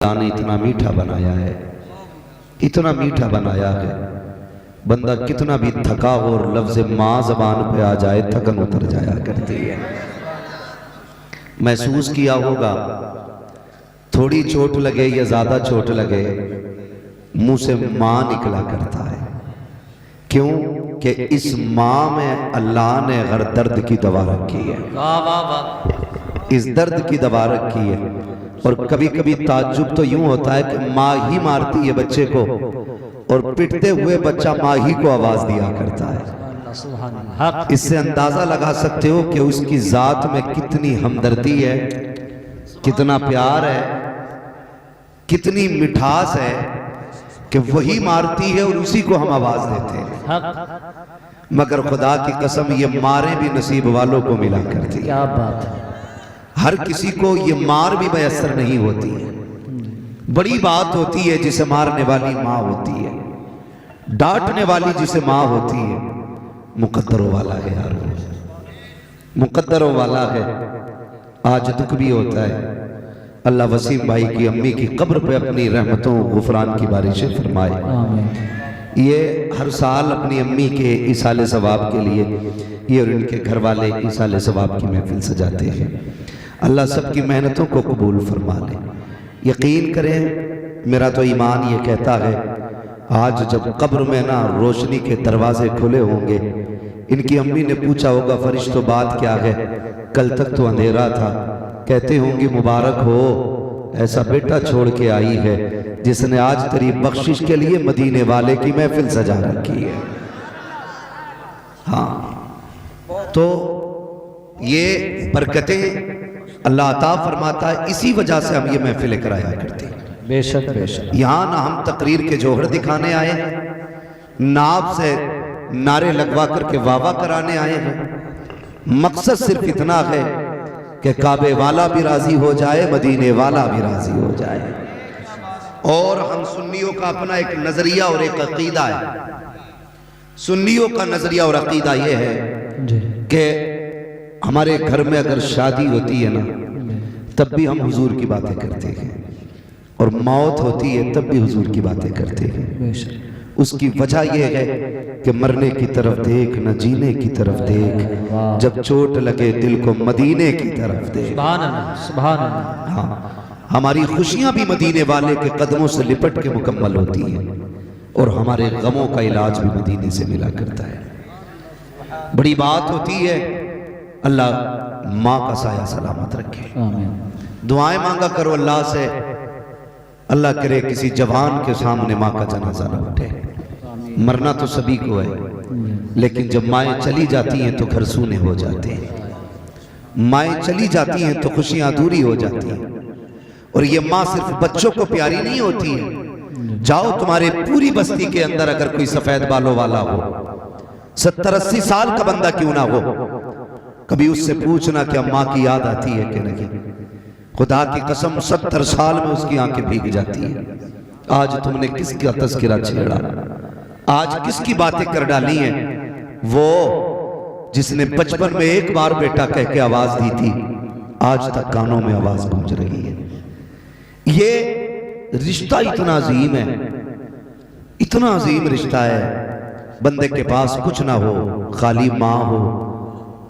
अल्लाह ने इतना मीठा बनाया है, इतना मीठा बनाया है, बंदा कितना भी थका हो और लफ्ज़ माँ ज़बान पे आ जाए थकन उतर जाया करती है। महसूस किया होगा, थोड़ी चोट लगे या ज़्यादा चोट लगे मुंह से माँ निकला करता है। क्यों कि इस माँ में अल्लाह ने हर दर्द की दवा रखी है। इस दर्द की दवा रखी है। और कभी कभी ताज्जुब तो यूं होता है कि माँ ही मारती है बच्चे को और पिटते हुए बच्चा माँ ही को आवाज दिया करता है। इससे अंदाजा लगा सकते हो कि उसकी जात में कितनी हमदर्दी है, कितना प्यार है, कितनी मिठास है कि वही मारती है और उसी को हम आवाज देते हैं। मगर खुदा की कसम ये मारे भी नसीब वालों को मिला करती है। क्या बात है। हर किसी को ये मार भी मयसर नहीं होती है। बड़ी बात होती है जिसे मारने वाली माँ होती है, डांटने वाली जिसे माँ होती है। मुकद्दरों वाला है यार, मुकद्दरों वाला है। आज दुख भी होता है। अल्लाह वसीम भाई की अम्मी की कब्र पे अपनी रहमतों गुफरान की बारिशें फरमाए। ये हर साल अपनी अम्मी के इसाले सवाब के लिए ये और इनके घर वाले इसाले सवाब की महफिल सजाते हैं। अल्लाह सबकी मेहनतों को कबूल फरमा ले। यकीन करें, मेरा तो ईमान ये कहता है आज जब कब्र में ना रोशनी के दरवाजे खुले होंगे, इनकी अम्मी ने पूछा होगा फरिश्तों बात क्या है, कल तक तो अंधेरा था। कहते होंगे मुबारक हो, ऐसा बेटा छोड़ के आई है जिसने आज तेरी बख्शिश के लिए मदीने वाले की महफिल सजा रखी है। हाँ, तो ये बरकतें अल्लाह अता फरमाता है, इसी वजह से हम ये महफिलें कराया करते हैं। बेशक बेशक। यहाँ ना हम तकरीर के जोहर दिखाने आए, नाब से नारे लगवा करके वावा कराने आए हैं। मकसद सिर्फ इतना है कि काबे वाला भी राजी हो जाए, मदीने वाला भी राजी हो जाए। और हम सुन्नियों का अपना एक नजरिया और एक अकीदा है। सुन्नियों का नजरिया और अकीदा यह है कि हमारे घर में अगर शादी होती है ना, तब भी हम हुजूर की बातें करते हैं, और मौत होती है तब भी हुजूर की बातें करते हैं। उसकी वजह यह है कि मरने की तरफ देख न जीने की तरफ देख, जब चोट लगे दिल को मदीने की तरफ देख। सुभान अल्लाह, सुभान अल्लाह। हाँ, हमारी खुशियां भी मदीने वाले के कदमों से लिपट के मुकम्मल होती हैं, और हमारे गमों का इलाज भी मदीने से मिला करता है। बड़ी बात होती है। अल्लाह माँ का साया सलामत रखे। दुआएं मांगा करो अल्लाह से, अल्लाह करे किसी जवान के सामने माँ का जनाजा न उठे। मरना तो सभी को है, लेकिन जब माएँ चली जाती हैं तो घर सूने हो जाते हैं। माएँ चली जाती हैं तो खुशियां अधूरी हो जाती हैं। और ये माँ सिर्फ बच्चों को प्यारी नहीं होती है। जाओ तुम्हारे पूरी बस्ती के अंदर अगर कोई सफेद बालों वाला हो, 70-80 साल का बंदा क्यों ना हो, कभी उससे पूछना कि माँ की याद आती है कि नहीं। खुदा की कसम 70 साल में उसकी आंखें भीग जाती है। आज तुमने किसका तज़किरा छेड़ा, आज किसकी बातें कर डाली हैं। वो जिसने बचपन में एक बार बेटा कह के आवाज दी थी, आज तक कानों में आवाज गूंज रही है। ये रिश्ता इतना अजीम है, इतना अजीम रिश्ता है। बंदे के पास कुछ ना हो, खाली माँ हो,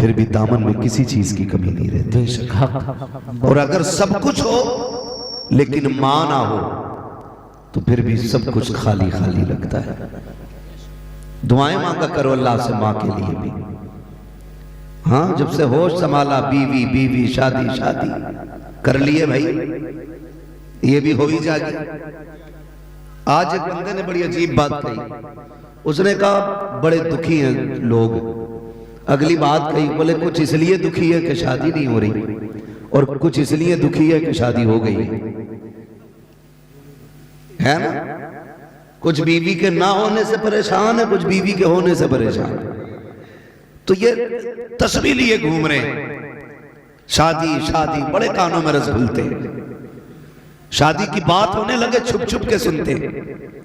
फिर भी दामन में किसी चीज की कमी नहीं रहती। और अगर सब कुछ हो लेकिन मां ना हो तो फिर भी सब कुछ खाली खाली लगता है। दुआएं मांगा करो अल्लाह से मां के लिए भी। हाँ, जब से होश संभाला, बीवी बीवी शादी शादी कर लिए भाई, ये भी हो ही जाएगी। आज एक बंदे ने बड़ी अजीब बात कही। उसने कहा बड़े दुखी हैं लोग। अगली बात कही, बोले कुछ इसलिए दुखी है कि शादी नहीं हो रही, और कुछ इसलिए दुखी है कि शादी हो गई है ना। कुछ बीवी के ना होने से परेशान है, कुछ बीवी के होने से परेशान है। तो ये तस्वीर लिए घूम रहे हैं, शादी शादी, बड़े कानों में रस घुलते। शादी की बात होने लगे छुप छुप के सुनते।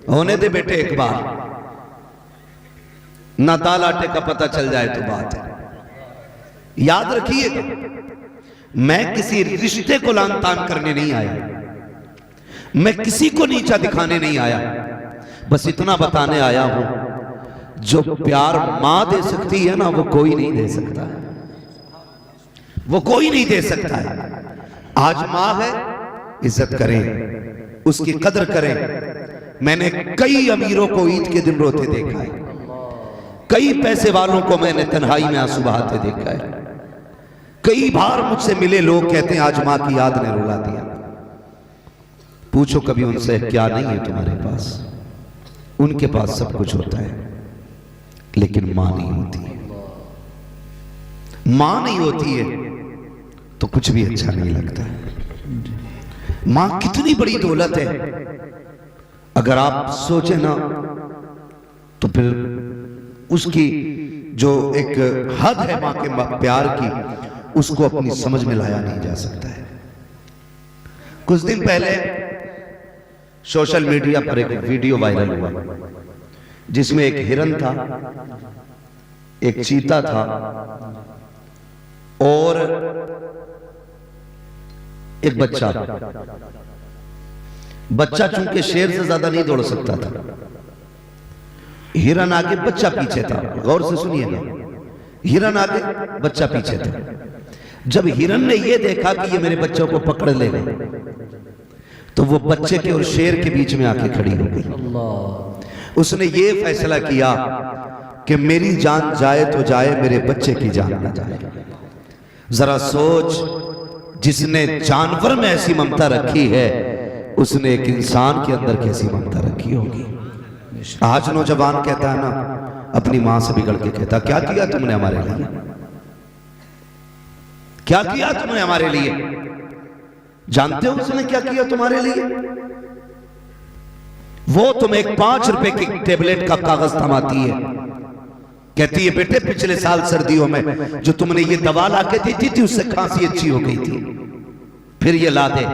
होने दे बेटे एक बार, ना दाल आटे का पता चल जाए तो बात है। याद रखिएगा, मैं किसी रिश्ते को लान तान करने नहीं आया, मैं किसी को नीचा दिखाने नहीं आया, बस इतना बताने आया हूं, जो प्यार मां दे सकती है ना, वो कोई नहीं दे सकता है, वो कोई नहीं दे सकता है। आज मां है, इज्जत करें, उसकी कदर करें। मैंने कई अमीरों को ईद के दिन रोते देखा है, कई पैसे वालों को मैंने तन्हाई में आंसू बहाते देखा है। कई बार मुझसे मिले लोग कहते हैं आज मां की याद ने रुला दिया। पूछो कभी उनसे क्या नहीं है तुम्हारे पास? उनके पास सब कुछ होता है, लेकिन मां नहीं होती है। मां नहीं होती है तो कुछ भी अच्छा नहीं लगता है। मां कितनी बड़ी दौलत है, अगर आप सोचे ना तो फिर उसकी जो एक हद है मां के प्यार की, उसको अपनी समझ में लाया नहीं जा सकता है। कुछ दिन पहले सोशल मीडिया पर एक वीडियो वायरल हुआ जिसमें एक हिरन था, एक चीता था और एक बच्चा। बच्चा चूंकि शेर से ज्यादा नहीं दौड़ सकता था, हिरन आगे बच्चा पीछे था। गौर से सुनिएगा, हिरन आगे बच्चा पीछे था। जब हिरन ने यह देखा कि ये मेरे बच्चों को पकड़ लेगा, तो वो बच्चे के और शेर के बीच में आके खड़ी हो गई। उसने ये फैसला किया कि मेरी जान जाए तो जाए, मेरे बच्चे की जान ना जाए। जरा सोच, जिसने जानवर में ऐसी ममता रखी है, उसने एक इंसान के अंदर कैसी ममता रखी होगी। आज नौजवान कहता है ना, अपनी मां से बिगड़ के कहता, क्या किया तुमने हमारे लिए, क्या किया तुमने हमारे लिए? जानते हो उसने क्या किया तुम्हारे लिए? वो तुम्हें एक 5 रुपए की टेबलेट का कागज थमाती है, कहती है बेटे पिछले साल सर्दियों में जो तुमने ये दवा ला के दी थी उससे खांसी अच्छी हो गई थी, फिर ये ला दे।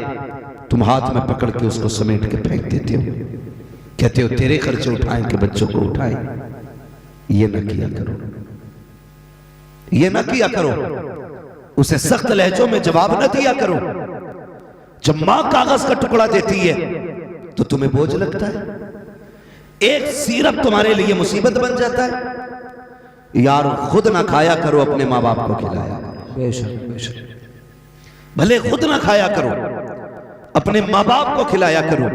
तुम हाथ में पकड़ के उसको समेट के फेंक देते हो, कहते हो तेरे खर्चे उठाएं कि बच्चों को उठाएं। ये न किया करो, ये न किया करो। उसे सख्त लहजों में जवाब न दिया करो। जब मां कागज का टुकड़ा देती है तो तुम्हें बोझ लगता है, एक सिरप तुम्हारे लिए मुसीबत बन जाता है। यार खुद ना खाया करो, अपने मां बाप को खिलाया करो। बेशक बेशक, भले खुद ना खाया करो, अपने मां बाप को खिलाया करो।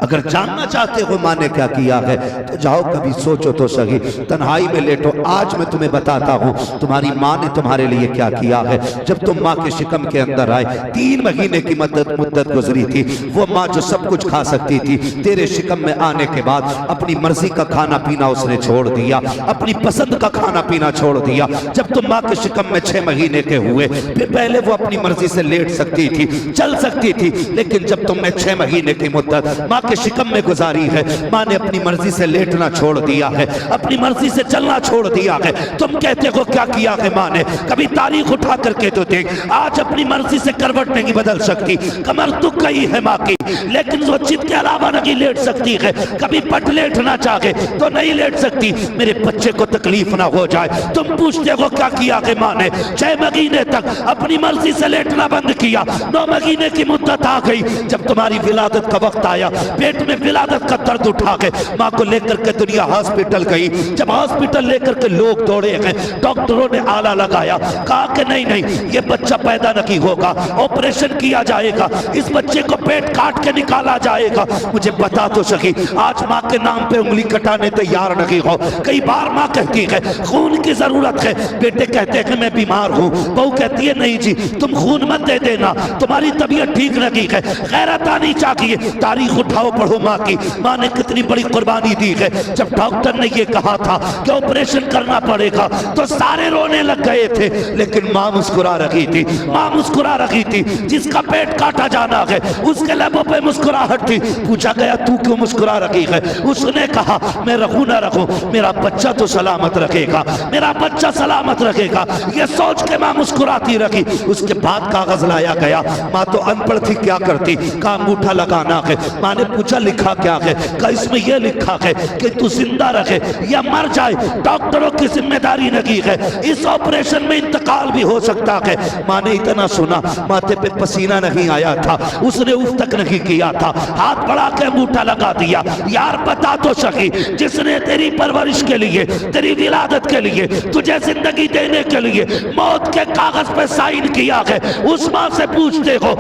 अगर जानना चाहते हो मां ने क्या किया है तो जाओ कभी सोचो तो सही, तन्हाई में लेटो। आज मैं तुम्हें बताता हूं तुम्हारी मां ने तुम्हारे लिए क्या किया है। जब तुम मां के शिकम के अंदर आए, 3 महीने की मुद्दत गुजरी थी। वो मां जो सब कुछ खा सकती थी, तेरे शिकम में आने के बाद अपनी मर्जी का खाना पीना उसने छोड़ दिया, अपनी पसंद का खाना पीना छोड़ दिया। जब तुम मां के शिकम में 6 महीने के हुए, फिर पहले वो अपनी मर्जी से लेट सकती थी, चल सकती थी, लेकिन जब तुमने 6 महीने की मुद्दत मां के शिकम में गुजारी है, मां ने अपनी मर्जी से लेटना छोड़ दिया है, अपनी मर्जी से चलना छोड़ दिया है। तुम कहते हो क्या किया है मां ने? कभी तारीख उठा करके तो देख, आज अपनी मर्जी से करवट नहीं बदल सकती। कमर दुख गई है मां की, लेकिन वो चित के अलावा नहीं लेट सकती है। कभी पट लेटना चाहे तो नहीं लेट सकती, मेरे बच्चे को तकलीफ ना हो जाए। तुम पूछते हो क्या किया है मां ने? 6 महीने तक अपनी मर्जी से लेटना बंद किया। 9 महीने की मुद्दत आ गई, जब तुम्हारी विलादत का वक्त आया, पेट में विलादत का दर्द उठा के मां को लेकर के दुनिया हॉस्पिटल गई। जब हॉस्पिटल लेकर के लोग दौड़े हैं, डॉक्टरों ने आला लगाया, कहा कि नहीं नहीं ये बच्चा पैदा नहीं होगा, ऑपरेशन किया जाएगा, इस बच्चे को पेट काट के निकाला जाएगा। मुझे बता तो सकी, आज मां के नाम पे उंगली कटाने तैयार नहीं हो। कई बार मां कहती है खून की जरूरत है, बेटे कहते हैं कि मैं बीमार हूं, बहू कहती है नहीं जी तुम खून मत दे देना, तुम्हारी तबीयत ठीक नहीं है। गैरत आनी चाहिए। तारीख उठाओ, पढ़ो मां की, मां ने कितनी बड़ी कुर्बानी दी है। जब डॉक्टर ने यह कहा था कि ऑपरेशन करना पड़ेगा तो सारे रोने लग गए थे, लेकिन मां मुस्कुरा रही थी, मां मुस्कुरा रही थी। जिसका पेट काटा जाना है उसके लबों पे मुस्कुराहट थी। पूछा गया तू क्यों मुस्कुरा रही है? उसने कहा मैं रखूं ना रखूं, मेरा बच्चा तो सलामत रखेगा, मेरा बच्चा सलामत रखेगा। ये सोच के मां मुस्कुराती रही। उसके बाद कागज लाया गया। मां तो अनपढ़ थी, क्या करती? का अंगूठा लगाना है। मां ने पूछा लिखा क्या है? कहा इसमें यह लिखा है कि तू जिंदा रहे या मर जाए डॉक्टरों की जिम्मेदारी नहीं है, इस ऑपरेशन में इंतकाल भी हो सकता है। माँ ने इतना सुना, माथे पे पसीना नहीं आया था, उसने उफ तक नहीं किया था, हाथ बढ़ा के अंगूठा लगा दिया। यार बता तो सकी, जिसने तेरी परवरिश के लिए, तेरी विलादत के लिए, तुझे जिंदगी देने के लिए मौत के कागज पे साइन किया है, उस माँ से पूछते हो